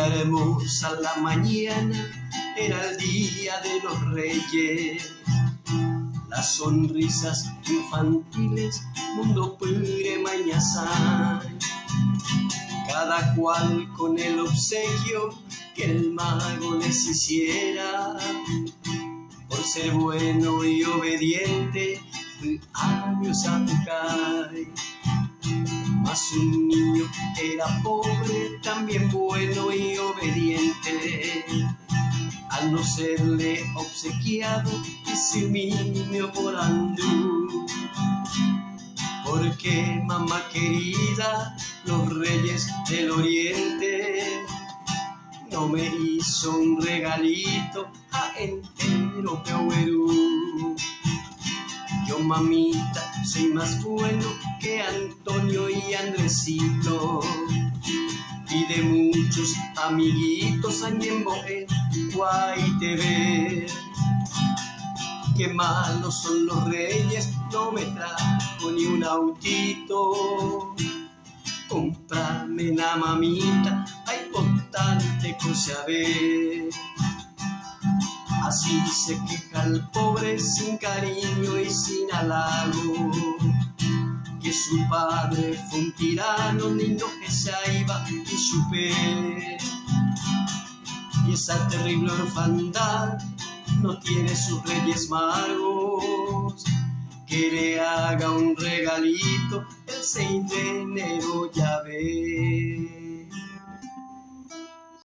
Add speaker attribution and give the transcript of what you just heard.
Speaker 1: Era hermosa la mañana, era el día de los reyes. Las sonrisas infantiles, mundo pure mañasay. Cada cual con el obsequio que el mago les hiciera. Por ser bueno y obediente, años Apucay. Mas un niño era pobre, también bueno y obediente. Al no serle obsequiado, hice un niño por andú. Porque mamá querida, los reyes del oriente, no me hizo un regalito a entero Peuerú. Yo, mamita, soy más bueno que Antonio y Andresito, y de muchos amiguitos Añemboé, Guaytebé. Qué malos son los reyes, no me trajo ni un autito. Comprame na mamita, hay importante cosa a ver. Así se queja el pobre sin cariño y sin halago, que su padre fue un tirano, niño que se iba y chupé. Y esa terrible orfandad no tiene sus reyes magos, que le haga un regalito el 6 de enero, ya ve.